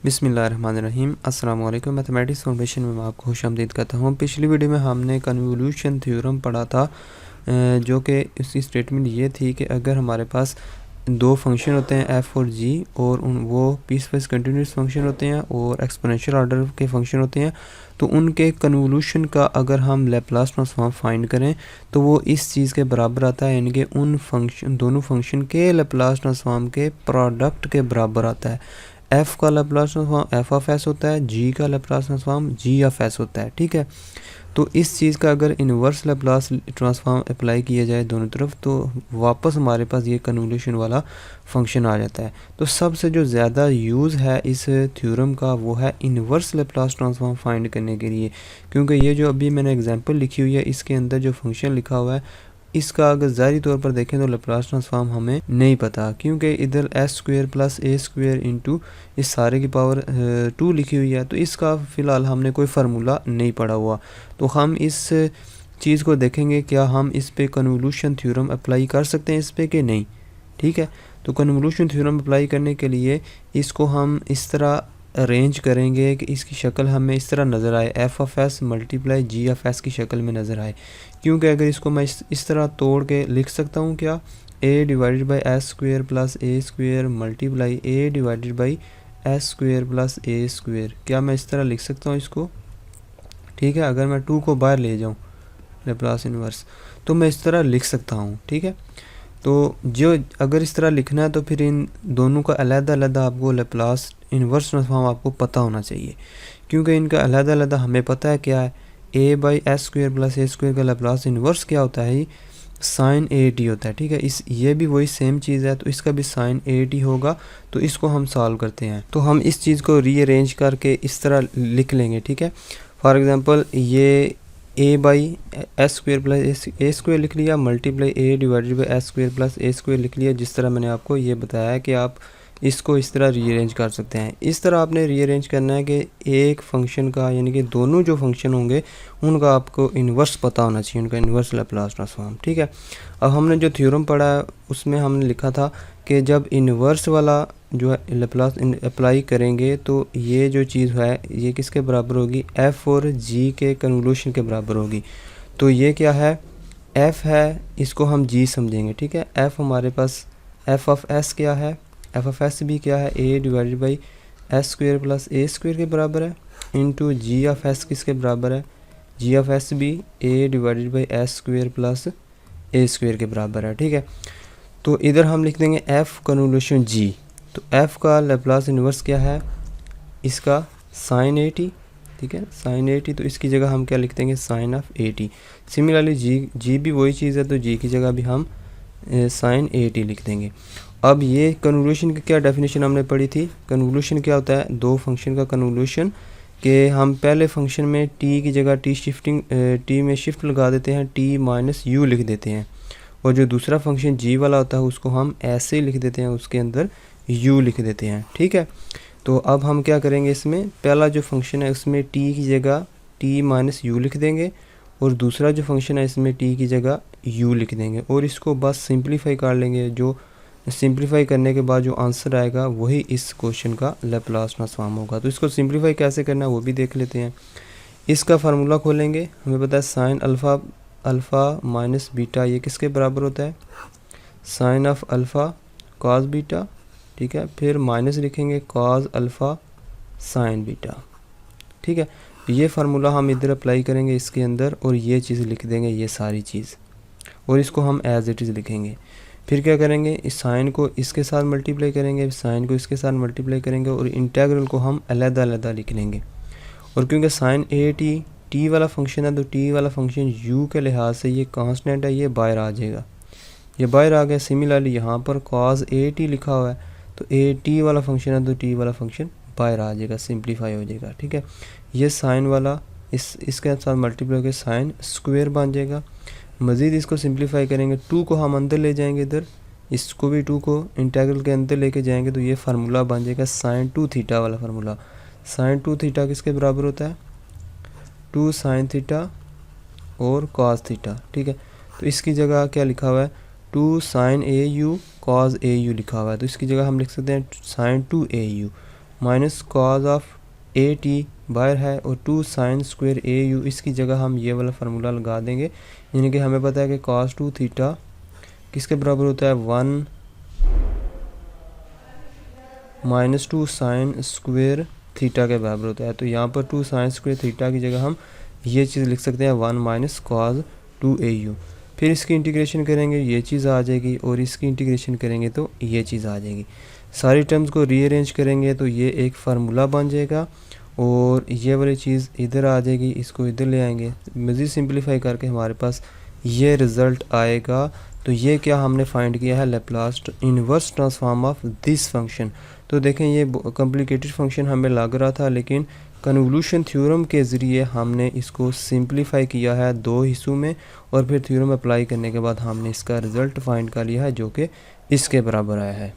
बिस्मिल्लाहिर्रहमानिर्रहीम। अस्सलाम वालेकुम। मैथमेटिक्स फाउंडेशन में मैं आपको खुशामदीद करता हूँ। पिछली वीडियो में हमने कन्वोल्यूशन थ्योरम पढ़ा था, जो कि उसकी स्टेटमेंट ये थी कि अगर हमारे पास दो फंक्शन होते हैं f और g और वो पीसवाइज कंटिन्यूस फंक्शन होते हैं और एक्सपोनेंशियल ऑर्डर के फंक्शन होते हैं, तो उनके कन्वोल्यूशन का अगर हम लैप्लास ट्रांसफॉर्म फाइंड करें तो वो इस चीज़ के बराबर आता है, यानी कि उन फंक्शन दोनों फंक्शन के लैप्लास ट्रांसफॉर्म के प्रोडक्ट के बराबर आता है। f का Laplace transform f of s होता है, g का Laplace transform g of s होता है। ठीक है, तो इस चीज़ का अगर इन्वर्स लैप्लास ट्रांसफॉर्म अप्लाई किया जाए दोनों तरफ तो वापस हमारे पास ये कन्वोल्यूशन वाला फंक्शन आ जाता है। तो सबसे जो ज़्यादा यूज़ है इस थ्योरम का वो है इन्वर्स लैप्लास ट्रांसफॉर्म फाइंड करने के लिए, क्योंकि ये जो अभी मैंने एग्जांपल लिखी हुई है इसके अंदर जो फंक्शन लिखा हुआ है इसका अगर ज़ाहिरी तौर पर देखें तो लैप्लास ट्रांसफॉर्म हमें नहीं पता, क्योंकि इधर S square plus A square into इस सारे की पावर 2 लिखी हुई है, तो इसका फ़िलहाल हमने कोई फार्मूला नहीं पढ़ा हुआ। तो हम इस चीज़ को देखेंगे क्या हम इस पे कन्वोल्यूशन थ्योरम अप्लाई कर सकते हैं इस पे कि नहीं। ठीक है, तो कन्वोल्यूशन थ्योरम अप्लाई करने के लिए इसको हम इस तरह अरेंज करेंगे कि इसकी शक्ल हमें इस तरह नज़र आए, F of S multiply G of S की शक्ल में नज़र आए। क्योंकि अगर इसको मैं इस तरह तोड़ के लिख सकता हूँ क्या, A divided by S square plus A square multiply A divided by S square plus A square, क्या मैं इस तरह लिख सकता हूँ इसको। ठीक है, अगर मैं 2 को बाहर ले जाऊँ लैप्लास इन्वर्स तो मैं इस तरह लिख सकता हूँ। ठीक है, तो जो अगर इस तरह लिखना है तो फिर इन दोनों का अलग-अलग आपको लैप्लास इन्वर्स ट्रांसफॉर्म आपको पता होना चाहिए, क्योंकि इनका अलग-अलग हमें पता है क्या है, A by S square plus A square का लैप्लास इन्वर्स क्या होता है, साइन ए टी होता है। ठीक है, ये भी वही सेम चीज़ है, तो इसका भी साइन ए टी होगा। तो इसको हम सॉल्व करते हैं, तो हम इस चीज़ को रीअरेंज करके इस तरह लिख लेंगे। ठीक है, फॉर एग्ज़ाम्पल ये A by S square plus A square लिख लिया multiply A divided by S square plus A square लिख लिया, जिस तरह मैंने आपको ये बताया है कि आप इसको इस तरह रीअरेंज कर सकते हैं। इस तरह आपने रीअरेंज करना है कि एक फंक्शन का, यानी कि दोनों जो फंक्शन होंगे उनका आपको इन्वर्स पता होना चाहिए, उनका इन्वर्स लैप्लास ट्रांसफॉर्म। ठीक है, अब हमने जो थ्योरम पढ़ा है उसमें हमने लिखा था कि जब इन्वर्स वाला जो है लैप्लास अप्लाई करेंगे तो ये जो चीज़ है ये किसके बराबर होगी, f और g के कन्वोल्यूशन के बराबर होगी। तो ये क्या है, f है, इसको हम g समझेंगे। ठीक है, f हमारे पास f ऑफ s क्या है, f ऑफ s भी क्या है, a divided by S square plus A square के बराबर है इंटू जी ऑफ s किसके बराबर है, g ऑफ s भी a divided by S square plus A square के बराबर है। ठीक है, तो इधर हम लिख देंगे f कन्वोल्यूशन g। तो f का लैप्लास इन्वर्स क्या है, इसका साइन ए टी। ठीक है, साइन ए टी, तो इसकी जगह हम क्या लिख देंगे, sine of A T. Similarly G भी वही चीज़ है, तो जी की जगह भी हम साइन ए टी लिख देंगे। अब ये कन्वोल्यूशन की क्या डेफिनेशन हमने पढ़ी थी, कन्वोल्यूशन क्या होता है, दो फंक्शन का कन्वोल्यूशन, कि हम पहले फंक्शन में t की जगह t में शिफ्ट लगा देते हैं, t माइनस यू लिख देते हैं, और जो दूसरा फंक्शन g वाला होता है उसको हम ऐसे लिख देते हैं, उसके अंदर u लिख देते हैं। ठीक है, तो अब हम क्या करेंगे, इसमें पहला जो फंक्शन है उसमें t की जगह t माइनस यू लिख देंगे, और दूसरा जो फंक्शन है इसमें t की जगह u लिख देंगे, और इसको बस सिंप्लीफाई कर लेंगे। जो सिंप्लीफाई करने के बाद जो आंसर आएगा वही इस क्वेश्चन का लैप्लास ट्रांसफॉर्म होगा। तो इसको सिंप्लीफाई कैसे करना है वो भी देख लेते हैं। इसका फार्मूला खोलेंगे, हमें पता है साइन अल्फ़ा माइनस बीटा ये किसके बराबर होता है, sine of alpha cos beta. ठीक है, फिर माइनस लिखेंगे कॉस अल्फ़ा साइन बीटा। ठीक है, ये फार्मूला हम इधर अप्लाई करेंगे इसके अंदर, और ये चीज़ लिख देंगे, ये सारी चीज़, और इसको हम एज इट इज़ लिखेंगे। फिर क्या करेंगे, इस साइन को इसके साथ मल्टीप्लाई करेंगे, साइन को इसके साथ मल्टीप्लाई करेंगे, और इंटेग्रल को हम अलग-अलग लिख लेंगे। और क्योंकि साइन ए टी वाला फंक्शन है, तो टी वाला फंक्शन u के लिहाज से ये कांस्टेंट है, ये बाहर आ जाएगा, ये बाहर आ गया। सिमिलरली यहाँ पर कॉस ए टी लिखा हुआ है, तो ए टी वाला फंक्शन है तो टी वाला फंक्शन बाहर आ जाएगा, सिंप्लीफाई हो जाएगा। ठीक है, ये साइन वाला इसके साथ मल्टीप्लाई होकर साइन स्क्वेयर बन जाएगा। मज़ीद इसको सिंप्लीफाई करेंगे, 2 को हम अंदर ले जाएंगे, इधर इसको भी 2 को इंटीग्रल के अंदर लेके जाएंगे, तो ये फार्मूला बन जाएगा साइन 2 थीटा वाला फार्मूला। साइन 2 थीटा किसके बराबर होता है, 2 साइन थीटा और कॉस थीटा। ठीक है, तो इसकी जगह क्या लिखा हुआ है, 2 sine A U cos A U लिखा हुआ है, तो इसकी जगह हम लिख सकते हैं sine 2 A U minus cos of A T बाहर है और 2 साइन स्क्वायर ए यू, इसकी जगह हम ये वाला फार्मूला लगा देंगे। यानी कि हमें पता है कि cos 2 थीटा किसके बराबर होता है 1 माइनस 2 साइन स्क्वायर थीटा के बराबर होता है। तो यहाँ पर 2 साइन स्क्वायर थीटा की जगह हम ये चीज़ लिख सकते हैं 1 माइनस कॉज 2 ए यू। फिर इसकी इंटीग्रेशन करेंगे ये चीज़ आ जाएगी और इसकी इंटीग्रेशन करेंगे तो ये चीज़ आ जाएगी। सारी टर्म्स को रीअरेंज करेंगे तो ये एक फार्मूला बन जाएगा और ये वाली चीज़ इधर आ जाएगी, इसको इधर ले आएंगे। मज़ीद सिंपलीफाई करके हमारे पास ये रिज़ल्ट आएगा। तो ये क्या हमने फाइंड किया है, Laplace inverse transform of this function. तो देखें ये कॉम्प्लिकेटेड फंक्शन हमें लग रहा था, लेकिन कन्वोल्यूशन थ्योरम के ज़रिए हमने इसको सिंपलीफाई किया है 2 हिस्सों में और फिर थ्योरम अप्लाई करने के बाद हमने इसका रिज़ल्ट फाइंड कर लिया है जो कि इसके बराबर आया है।